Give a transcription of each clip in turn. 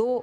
2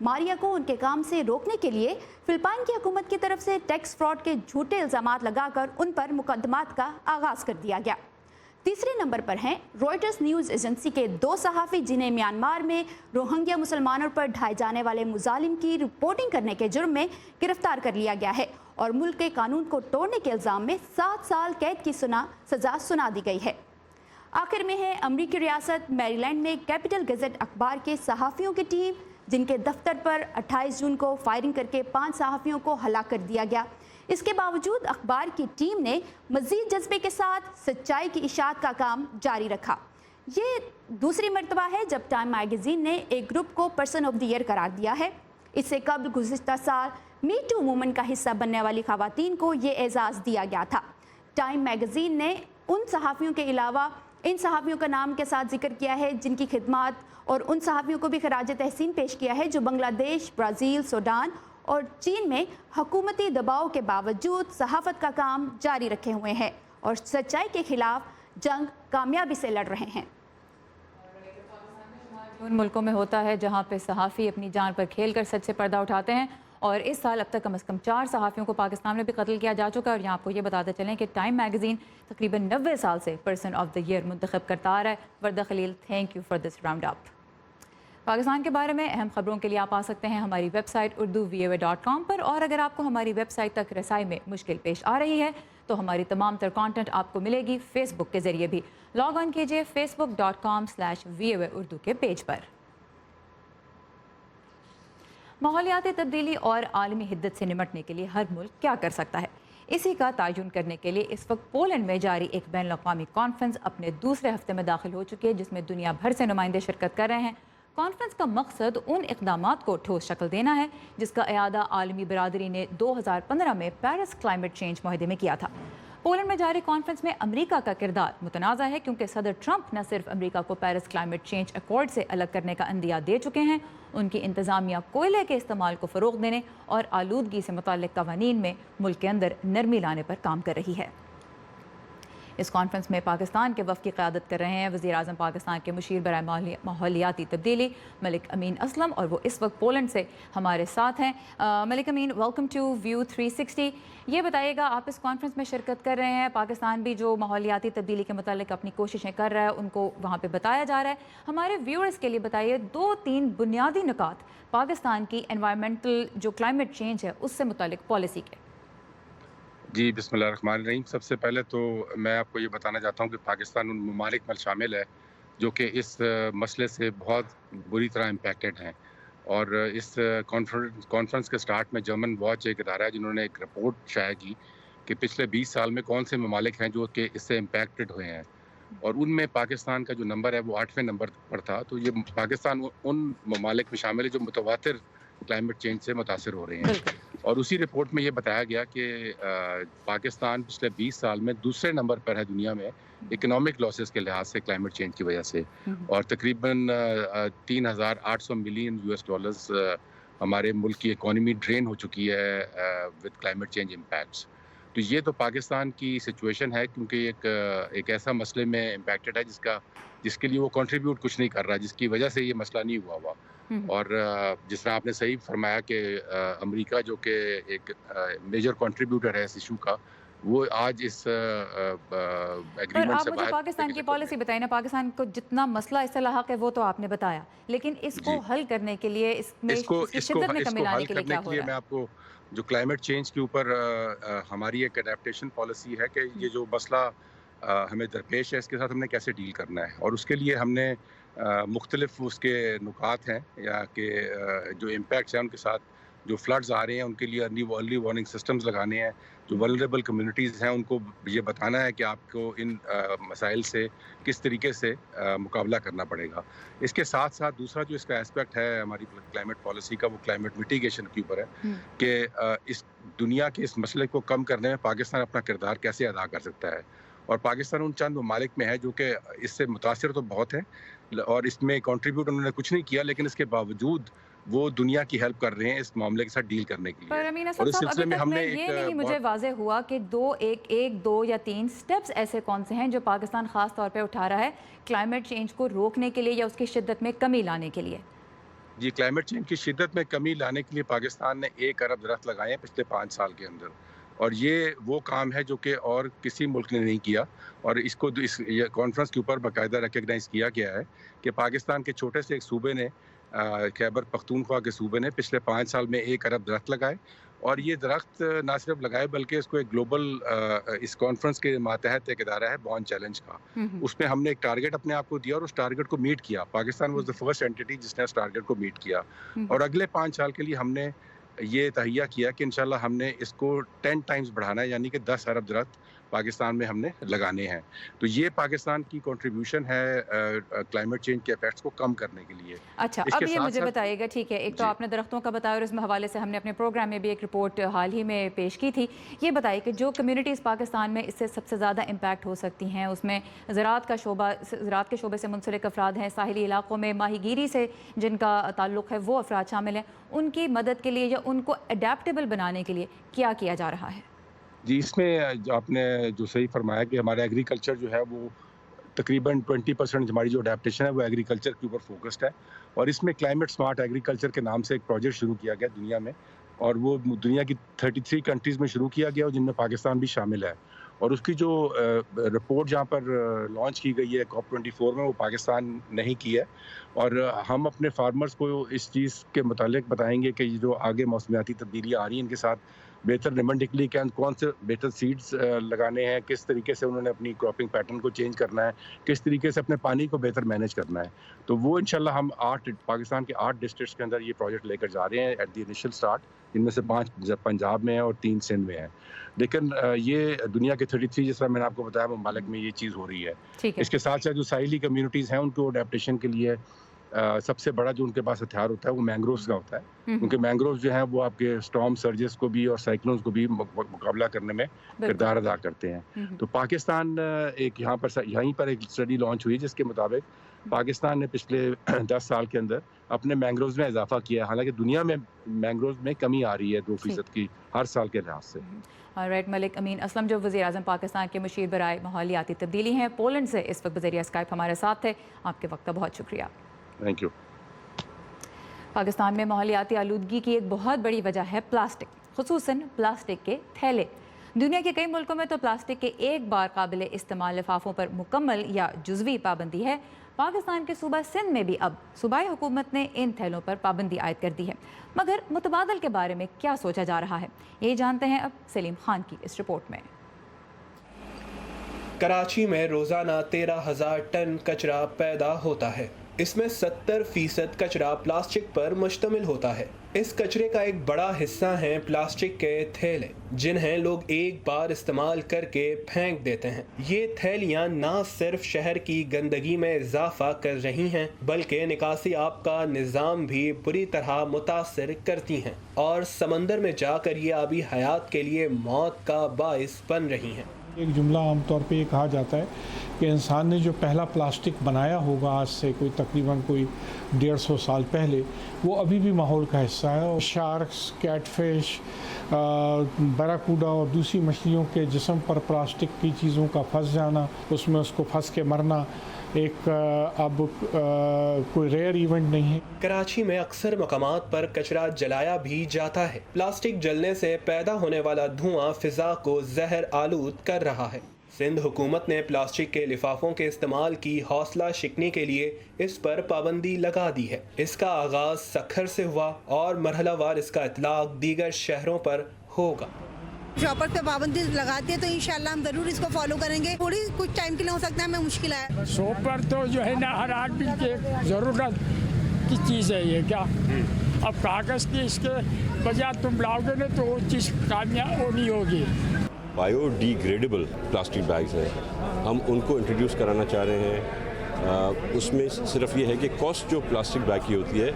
ماریا کو ان کے کام سے روکنے کے لیے فلپائن کی حکومت کی طرف سے ٹیکس فراڈ کے جھوٹے الزامات لگا کر ان پر مقدمات کا آغاز کر دیا گیا۔ تیسرے نمبر پر ہیں روئٹرز نیوز ایجنسی کے 2 صحافی جنہیں میانمار میں روہنگیا مسلمانوں پر ڈھائے جانے والے مظالم کی رپورٹنگ کرنے کے جرم میں گرفتار کر لیا گیا ہے اور ملک کے قانون کو توڑنے کے الزام میں 7 سال قید کی سزا سنا دی گئی ہے۔ آخر میں ہے امریکی ریاست میری لینڈ میں کیپٹل گزٹ اخبار کے صحافیوں کی ٹیم جن کے دفتر پر 28 جون کو فائرنگ کر کے 5 صحافیوں کو ہلاک کر دیا گیا۔ اس کے باوجود اخبار کی ٹیم نے مزید جذبے کے ساتھ سچائی کی اشاعت کا کام جاری رکھا۔ یہ دوسری مرتبہ ہے جب ٹائم میگزین نے ایک گروپ کو پرسن آف دی ایئر قرار دیا ہے۔ اس سے قبل گزشتہ سال می ٹو موومنٹ کا حصہ بننے والی خواتین کو یہ اعزاز دیا گیا تھا۔ ٹائم میگزین نے ان صحافیوں کے علاوہ ان صحافیوں کا نام کے ساتھ ذکر کیا ہے جن کی خدمات اور ان صحافیوں کو بھی خراج تحسین پیش کیا ہے جو بنگلہ دیش، برازیل، سوڈان اور چین میں حکومتی دباؤ کے باوجود صحافت کا کام جاری رکھے ہوئے ہیں اور سچائی کے خلاف جنگ کامیابی سے لڑ رہے ہیں۔ ان ملکوں میں ہوتا ہے جہاں پہ صحافی اپنی جان پر کھیل کر سچ سے پردہ اٹھاتے ہیں، اور اس سال اب تک کم از کم 4 صحافیوں کو پاکستان میں بھی قتل کیا جا چکا ہے۔ اور یہاں آپ کو یہ بتاتے چلیں کہ ٹائم میگزین تقریباً 90 سال سے پرسن آف دی ایئر منتخب کرتا آ رہا ہے۔ Warda Khalil, thank you for this roundup. Pakistan کے بارے میں اہم خبروں کے لیے آپ آ سکتے ہیں ہماری ویب سائٹ urduvoa.com پر، اور اگر آپ کو ہماری ویب سائٹ تک رسائی میں مشکل پیش آ رہی ہے تو ہماری تمام تر کانٹینٹ آپ کو ملے گی فیس بک کے ذریعے بھی۔ لاگ آن کیجئے facebook.com/voa اردو کے پیج پر۔ ماحولیاتی تبدیلی اور عالمی حدت سے نمٹنے کے لیے ہر ملک کیا کر سکتا ہے، اسی کا تعین کرنے کے لیے اس وقت پولینڈ میں جاری ایک بین الاقوامی کانفرنس اپنے دوسرے ہفتے میں داخل ہو چکی ہے، جس میں دنیا بھر سے نمائندے شرکت کر رہے ہیں۔ کانفرنس کا مقصد ان اقدامات کو ٹھوس شکل دینا ہے جس کا اعادہ عالمی برادری نے 2015 میں پیرس کلائمیٹ چینج معاہدے میں کیا تھا۔ پولینڈ میں جاری کانفرنس میں امریکہ کا کردار متنازع ہے کیونکہ صدر ٹرمپ نہ صرف امریکہ کو پیرس کلائمیٹ چینج ایکارڈ سے الگ کرنے کا عندیہ دے چکے ہیں، ان کی انتظامیہ کوئلے کے استعمال کو فروغ دینے اور آلودگی سے متعلق قوانین میں ملک کے اندر نرمی لانے پر کام کر رہی ہے۔ اس کانفرنس میں پاکستان کے وفد کی قیادت کر رہے ہیں وزیر اعظم پاکستان کے مشیر برائے ماحولیاتی تبدیلی ملک امین اسلم، اور وہ اس وقت پولینڈ سے ہمارے ساتھ ہیں۔ ملک امین، ویلکم ٹو ویو 360۔ یہ بتائیے گا، آپ اس کانفرنس میں شرکت کر رہے ہیں، پاکستان بھی جو ماحولیاتی تبدیلی کے متعلق اپنی کوششیں کر رہا ہے ان کو وہاں پہ بتایا جا رہا ہے۔ ہمارے ویورز کے لیے بتائیے 2-3 بنیادی نکات پاکستان کی انوائرمنٹل جو کلائمیٹ چینج ہے اس سے متعلق پالیسی کے۔ جی، بسم اللہ الرحمن الرحیم۔ سب سے پہلے تو میں آپ کو یہ بتانا چاہتا ہوں کہ پاکستان ان ممالک میں شامل ہے جو کہ اس مسئلے سے بہت بری طرح امپیکٹڈ ہیں، اور اس کانفرنس کے سٹارٹ میں جرمن واچ ایک ادارہ ہے جنہوں نے ایک رپورٹ شائع کی کہ پچھلے 20 سال میں کون سے ممالک ہیں جو کہ اس سے امپیکٹڈ ہوئے ہیں، اور ان میں پاکستان کا جو نمبر ہے وہ 8ویں نمبر پر تھا۔ تو یہ پاکستان ان ممالک میں شامل ہے جو متواتر کلائمیٹ چینج سے متاثر ہو رہے ہیں، اور اسی رپورٹ میں یہ بتایا گیا کہ پاکستان پچھلے 20 سال میں دوسرے نمبر پر ہے دنیا میں اکنامک لاسز کے لحاظ سے کلائمیٹ چینج کی وجہ سے، اور تقریباً 3800 ملین US ڈالرز ہمارے ملک کی اکانومی ڈرین ہو چکی ہے ود کلائمیٹ چینج امپیکٹس۔ تو یہ تو پاکستان کی سچویشن ہے، کیونکہ ایک ایسا مسئلے میں امپیکٹڈ ہے جس کے لیے وہ کنٹریبیوٹ کچھ نہیں کر رہا، جس کی وجہ سے یہ مسئلہ نہیں ہوا۔ اور جس طرح آپ نے صحیح فرمایا کہ امریکہ جو کہ ایک میجر کنٹریبیوٹر ہے اس ایشو کا، وہ آج اس ایگریمنٹ سے باہر۔ آپ مجھے پاکستان کی پالیسی بتائیں نا، پاکستان کو جتنا مسئلہ اس سے لاحق ہے وہ تو آپ نے بتایا، لیکن اس کو حل کرنے کے لیے اس میں شدت میں کمی لانے کے لیے کیا ہو رہا ہے؟ میں آپ کو جو کلائمیٹ چینج کے اوپر ہماری ایک اڈیپٹیشن پالیسی ہے کہ یہ جو مسئلہ ہمیں درپیش ہے اس کے ساتھ ہم نے کیسے ڈیل کرنا ہے، اور اس کے لیے ہم نے مختلف اس کے نکات ہیں یا کہ جو امپیکٹس ہیں ان کے ساتھ جو فلڈز آ رہے ہیں ان کے لیے ارلی وارننگ سسٹمز لگانے ہیں، جو ولنریبل کمیونٹیز ہیں ان کو یہ بتانا ہے کہ آپ کو ان مسائل سے کس طریقے سے مقابلہ کرنا پڑے گا۔ اس کے ساتھ ساتھ دوسرا جو اس کا اسپیکٹ ہے ہماری کلائمیٹ پالیسی کا، وہ کلائمیٹ میٹیگیشن کے اوپر ہے کہ اس دنیا کے اس مسئلے کو کم کرنے میں پاکستان اپنا کردار کیسے ادا کر سکتا ہے، اور پاکستان ان چند ممالک میں ہے جو کہ اس سے متاثر تو بہت ہے اور اس میں کنٹریبیوٹ انہوں نے کچھ نہیں کیا، لیکن اس کے باوجود وہ دنیا کی ہیلپ کر رہے ہیں اس معاملے کے ساتھ ڈیل کرنے کے لیے۔ پر امین اسد صاحب، ابھی تک میں یہ نہیں مجھے واضح ہوا کہ 2 یا 3 سٹیپس ایسے کون سے ہیں جو پاکستان خاص طور پہ اٹھا رہا ہے کلائمیٹ چینج کو روکنے کے لیے یا اس کی شدت میں کمی لانے کے لیے۔ جی، کلائمیٹ چینج کی شدت میں کمی لانے کے لیے پاکستان نے 1 ارب درخت لگائے ہیں پچھلے 5 سال کے اندر، اور یہ وہ کام ہے جو کہ اور کسی ملک نے نہیں کیا، اور اس کو اس کانفرنس کے اوپر باقاعدہ ریکگنائز کیا گیا ہے کہ پاکستان کے چھوٹے سے ایک صوبے نے خیبر پختونخوا کے صوبے نے پچھلے 5 سال میں 1 ارب درخت لگائے، اور یہ درخت نہ صرف لگائے بلکہ اس کو ایک گلوبل اس کانفرنس کے ماتحت ایک ادارہ ہے بون چیلنج کا، اس میں ہم نے ایک ٹارگٹ اپنے آپ کو دیا اور اس ٹارگٹ کو میٹ کیا۔ Pakistan was the first anti جس نے اس ٹارگٹ کو میٹ کیا، اور اگلے 5 سال کے لیے ہم نے یہ تہیہ کیا کہ انشاءاللہ ہم نے اس کو 10 ٹائمز بڑھانا ہے، یعنی کہ 10 ارب درخت پاکستان میں ہم نے لگانے ہیں۔ تو یہ پاکستان کی کنٹریبیوشن ہے کلائمیٹ چینج کے ایفیکٹس کو کم کرنے کے لیے۔ اچھا، اب یہ مجھے بتائیے گا، ٹھیک ہے، ایک تو آپ نے درختوں کا بتایا اور اس حوالے سے ہم نے اپنے پروگرام میں بھی ایک رپورٹ حال ہی میں پیش کی تھی۔ یہ بتائیے کہ جو کمیونٹیز پاکستان میں اس سے سب سے زیادہ امپیکٹ ہو سکتی ہیں، اس میں زراعت کے شعبے سے منسلک افراد ہیں، ساحلی علاقوں میں ماہی گیری سے جن کا تعلق ہے وہ افراد شامل ہیں، ان کی مدد کے لیے یا ان کو اڈیپٹیبل بنانے کے لیے کیا کیا جا رہا ہے؟ جی، اس میں آپ نے جو صحیح فرمایا کہ ہمارا ایگریکلچر جو ہے وہ تقریباً 20% ہماری جو اڈیپٹیشن ہے وہ ایگریکلچر کے اوپر فوکسڈ ہے، اور اس میں کلائمیٹ سمارٹ ایگریکلچر کے نام سے ایک پروجیکٹ شروع کیا گیا دنیا میں، اور وہ دنیا کی 33 کنٹریز میں شروع کیا گیا اور جن میں پاکستان بھی شامل ہے، اور اس کی جو رپورٹ جہاں پر لانچ کی گئی ہے COP24 میں وہ پاکستان نے ہی کی ہے، اور ہم اپنے فارمرز کو اس چیز کے متعلق بتائیں گے کہ یہ جو آگے موسمیاتی تبدیلیاں آ رہی ہیں ان کے ساتھ بہتر نمنڈکلی کون سے بہتر سیڈز لگانے ہیں، کس طریقے سے انہوں نے اپنی کراپنگ پیٹرن کو چینج کرنا ہے، کس طریقے سے اپنے پانی کو بہتر مینیج کرنا ہے، تو وہ انشاءاللہ ہم پاکستان کے 8 ڈسٹرکٹس کے اندر یہ پروجیکٹ لے کر جا رہے ہیں ایٹ دی انیشل سٹارٹ، جن میں سے 5 پنجاب میں ہیں اور 3 سندھ میں ہیں، لیکن یہ دنیا کے 33 جس طرح میں نے آپ کو بتایا ممالک میں یہ چیز ہو رہی ہے۔ اس کے ساتھ ساتھ جو ساحلی کمیونٹیز ہیں ان کو اڈیپٹیشن کے لیے سب سے بڑا جو ان کے پاس ہتھیار ہوتا ہے وہ مینگرووز کا ہوتا ہے، کیونکہ مینگرووز جو ہیں وہ آپ کے اسٹارم سرجز کو بھی اور سائیکلونز کو بھی مقابلہ کرنے میں کردار ادا کرتے ہیں۔ تو پاکستان ایک یہیں پر ایک اسٹڈی لانچ ہوئی جس کے مطابق پاکستان نے پچھلے 10 سال کے اندر اپنے مینگرووز میں اضافہ کیا ہے، حالانکہ دنیا میں مینگرووز میں کمی آ رہی ہے 2% کی ہر سال کے لحاظ سے۔ آلرائٹ، ملک امین اسلم جو وزیر اعظم پاکستان کے مشیر برائے ماحولیاتی تبدیلی ہیں، پولینڈ سے اس وقت بذریعہ اسکائپ ہمارے ساتھ تھے، آپ کے وقت کا بہت شکریہ۔ Thank you. پاکستان میں ماحولیاتی آلودگی کی ایک بہت بڑی وجہ ہے پلاسٹک، خصوصاً پلاسٹک کے تھیلے۔ دنیا کے کئی ملکوں میں تو پلاسٹک کے ایک بار قابل استعمال لفافوں پر مکمل یا جزوی پابندی ہے۔ پاکستان کے صوبہ سندھ میں بھی اب صوبائی حکومت نے ان تھیلوں پر پابندی عائد کر دی ہے، مگر متبادل کے بارے میں کیا سوچا جا رہا ہے، یہ جانتے ہیں اب سلیم خان کی اس رپورٹ میں۔ کراچی میں روزانہ 13,000 ٹن کچرا پیدا ہوتا ہے، اس میں 70% کچرا پلاسٹک پر مشتمل ہوتا ہے۔ اس کچرے کا ایک بڑا حصہ ہیں پلاسٹک کے تھیلے، جنہیں لوگ ایک بار استعمال کر کے پھینک دیتے ہیں۔ یہ تھیلیاں نہ صرف شہر کی گندگی میں اضافہ کر رہی ہیں بلکہ نکاسی آب کا نظام بھی بری طرح متاثر کرتی ہیں، اور سمندر میں جا کر یہ آبی حیات کے لیے موت کا باعث بن رہی ہیں۔ ایک جملہ عام طور پہ یہ کہا جاتا ہے کہ انسان نے جو پہلا پلاسٹک بنایا ہوگا آج سے تقریباً 150 سال پہلے، وہ ابھی بھی ماحول کا حصہ ہے، اور شارکس، کیٹ فش، بیراکوڈا اور دوسری مچھلیوں کے جسم پر پلاسٹک کی چیزوں کا پھنس جانا، اس میں اس کو پھنس کے مرنا ایک اب کوئی ریئر ایونٹ نہیں ہے۔ کراچی میں اکثر مقامات پر کچرا جلایا بھی جاتا ہے۔ پلاسٹک جلنے سے پیدا ہونے والا دھواں فضا کو زہر آلود کر رہا ہے۔ سندھ حکومت نے پلاسٹک کے لفافوں کے استعمال کی حوصلہ شکنی کے لیے اس پر پابندی لگا دی ہے۔ اس کا آغاز سکھر سے ہوا اور مرحلہ وار اس کا اطلاق دیگر شہروں پر ہوگا۔ شاپر پہ پابندی لگاتی ہے تو انشاءاللہ ہم ضرور اس کو فالو کریں گے۔ تھوڑی کچھ ٹائم کے لیے ہو سکتا ہے ہمیں مشکل ہے۔ شاپر تو جو ہے نا ہر آدمی کی ضرورت کی چیز ہے یہ کیا، اب کاغذ کی اس کے بجائے تم لاؤ گے نا تو وہ چیز کامیاب نہیں ہوگی۔ Biodegradable plastic bags ہیں، ہم ان کو انٹروڈیوس کرانا چاہ رہے ہیں۔ اس میں صرف یہ ہے کہ کاسٹ جو پلاسٹک بیگ کی ہوتی ہے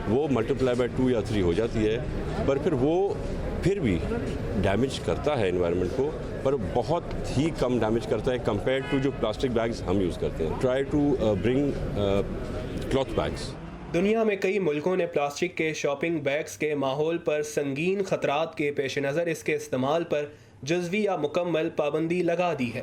وہ ملٹیپلائی بائی 2 یا 3 ہو جاتی ہے، پر پھر وہ پھر بھی ڈیمیج کرتا ہے انوائرمنٹ کو، پر بہت ہی کم ڈیمیج کرتا ہے کمپیئر ٹو جو پلاسٹک بیگز ہم یوز کرتے ہیں۔ Try to bring cloth bags. دنیا میں کئی ملکوں نے پلاسٹک کے شاپنگ بیگز کے ماحول پر سنگین خطرات کے پیش نظر اس کے استعمال پر جزوی یا مکمل پابندی لگا دی ہے۔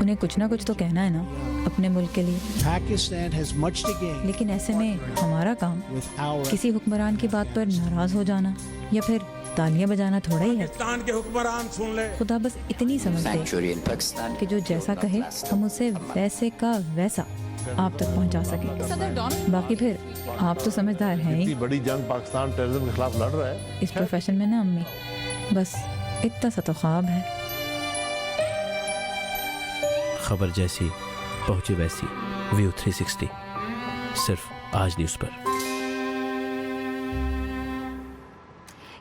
انہیں کچھ نہ کچھ تو کہنا ہے نا اپنے ملک کے لیے. Pakistan has much to gain لیکن ایسے میں ہمارا کام with our کسی حکمران کی بات پر ناراض ہو جانا یا پھر تالیاں بجانا تھوڑا ہی ہے. خدا بس اتنی سمجھ دے کہ جو جیسا کہے ہم اسے ویسے کا ویسا آپ تک پہنچا سکیں. باقی پھر آپ تو سمجھدار ہیں ہی. بڑی جنگ پاکستان ٹیررزم کے خلاف لڑ رہا ہے. اس پروفیشن میں نا امی بس اتنا سا تو خواب ہے. خبر جیسی پہنچی ویسی. ویو 360 صرف آج نیوز پر.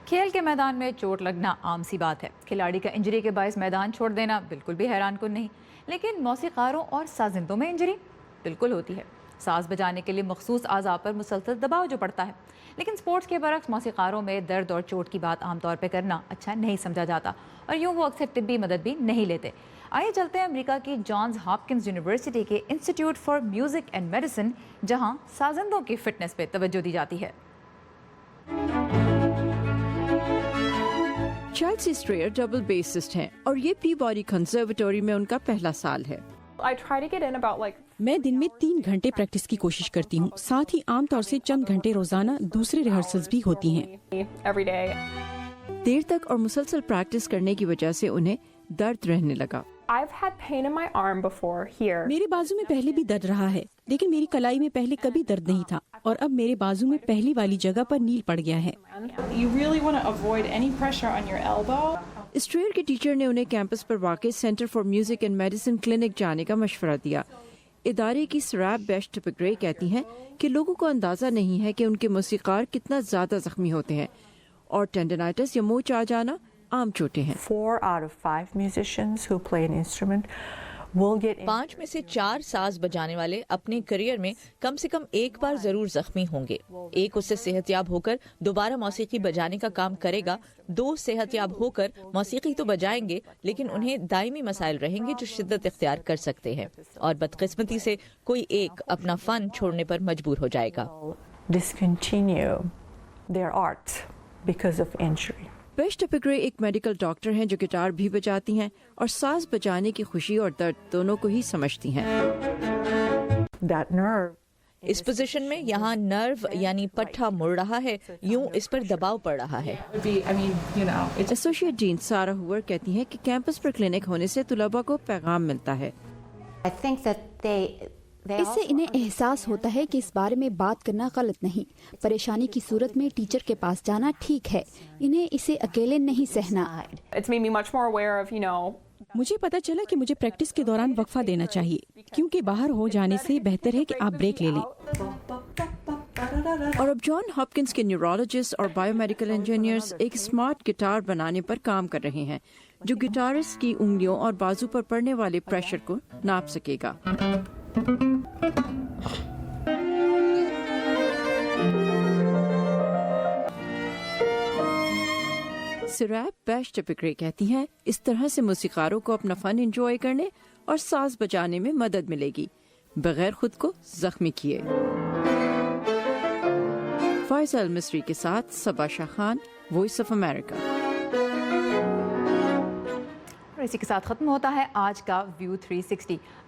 کھیل کے میدان میں چوٹ لگنا عام سی بات ہے. کھلاڑی کا انجری کے باعث میدان چھوڑ دینا بالکل بھی حیران کن نہیں. لیکن موسیقاروں اور سازندوں میں انجری بالکل ہوتی ہے. ساز بجانے کے لیے مخصوص اعضاء پر مسلسل دباؤ جو پڑتا ہے. لیکن سپورٹس کے برعکس موسیقاروں میں درد اور چوٹ کی بات عام طور پہ کرنا اچھا نہیں سمجھا جاتا اور یوں وہ اکثر طبی مدد بھی نہیں لیتے. آئیے چلتے ہیں امریکہ کی جانز ہاپکنز یونیورسٹی کے institute for music and medicine جہاں سازندوں کی فٹنس پہ توجہ دی جاتی ہے. چیلسی اسٹریئر ڈبل بیسسٹ ہیں اور یہ پی باڈی کنزرویٹوری میں ان کا پہلا سال ہے. میں دن میں 3 گھنٹے پریکٹس کی کوشش کرتی ہوں. ساتھ ہی عام طور سے چند گھنٹے روزانہ دوسرے ریہرسلز بھی ہوتی ہیں. دیر تک اور مسلسل پریکٹس کرنے کی وجہ سے انہیں درد رہنے لگا. میرے بازو میں پہلے بھی درد رہا ہے لیکن میری کلائی میں پہلے کبھی درد نہیں تھا اور اب میرے بازو میں پہلی والی جگہ پر نیل پڑ گیا ہے. اسٹریئر کے ٹیچر نے انہیں کیمپس پر واقع centre for music and medicine clinic جانے کا مشورہ دیا. ادارے کی سراب بیشٹپگرے کہتی ہیں کہ لوگوں کو اندازہ نہیں ہے کہ ان کے موسیقار کتنا زیادہ زخمی ہوتے ہیں اور ٹینڈنائٹس یا موچ آ جانا عام چوٹیں ہیں. 4 out of 5 musicians who play an instrument will get 5 میں سے 4 ساز بجانے والے اپنے کریئر میں کم سے کم ایک بار ضرور زخمی ہوں گے. ایک اس سے صحت یاب ہو کر دوبارہ موسیقی بجانے کا کام کرے گا. 2 صحت یاب ہو کر موسیقی تو بجائیں گے لیکن انہیں دائمی مسائل رہیں گے جو شدت اختیار کر سکتے ہیں اور بدقسمتی سے کوئی ایک اپنا فن چھوڑنے پر مجبور ہو جائے گا. discontinue their art because of injury. بیشٹپگرے ایک میڈیکل ڈاکٹر ہیں جو گٹار بھی بجاتی ہیں اور ساز بجانے کی خوشی اور درد دونوں کو ہی سمجھتی ہیں. اس پوزیشن میں یہاں نرو یعنی پٹھا مڑ رہا ہے, یوں اس پر دباؤ پڑ رہا ہے. ایسوسیٹ ڈین سارا ہوور کہتی ہیں کہ کیمپس پر کلینک ہونے سے طلباء کو پیغام ملتا ہے. اس سے انہیں احساس ہوتا ہے کہ اس بارے میں بات کرنا غلط نہیں. پریشانی کی صورت میں ٹیچر کے پاس جانا ٹھیک ہے. انہیں اسے اکیلے نہیں سہنا. مجھے پتا چلا کہ مجھے پریکٹس کے دوران وقفہ دینا چاہیے کیونکہ باہر ہو جانے سے بہتر ہے کہ آپ بریک لے لیں. اور اب جان ہاپکنس کے نیورولوجسٹ اور بائیو میڈیکل انجینئرز ایک اسمارٹ گٹار بنانے پر کام کر رہے ہیں جو گٹارسٹ کی انگلیوں اور بازو پر پڑنے والے پریشر کو ناپ سکے گا. سراب بیشٹپگرے کہتی ہیں اس طرح سے موسیقاروں کو اپنا فن انجوائے کرنے اور ساز بجانے میں مدد ملے گی بغیر خود کو زخمی کیے. فائزہ المصری کے ساتھ صبا شاہ خان, وائس آف امریکہ. اور اسی کے ساتھ ختم ہوتا ہے آج کا ویو 360.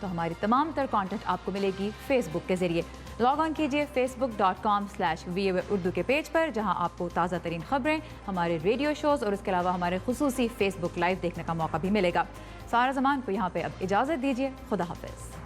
تو ہماری تمام تر کانٹینٹ آپ کو ملے گی فیس بک کے ذریعے. لاگ آن کیجیے facebook.com/voa اردو کے پیج پر, جہاں آپ کو تازہ ترین خبریں, ہمارے ریڈیو شوز اور اس کے علاوہ ہمارے خصوصی فیس بک لائیو دیکھنے کا موقع بھی ملے گا. سارا زمان کو یہاں پہ اب اجازت دیجیے. خدا حافظ.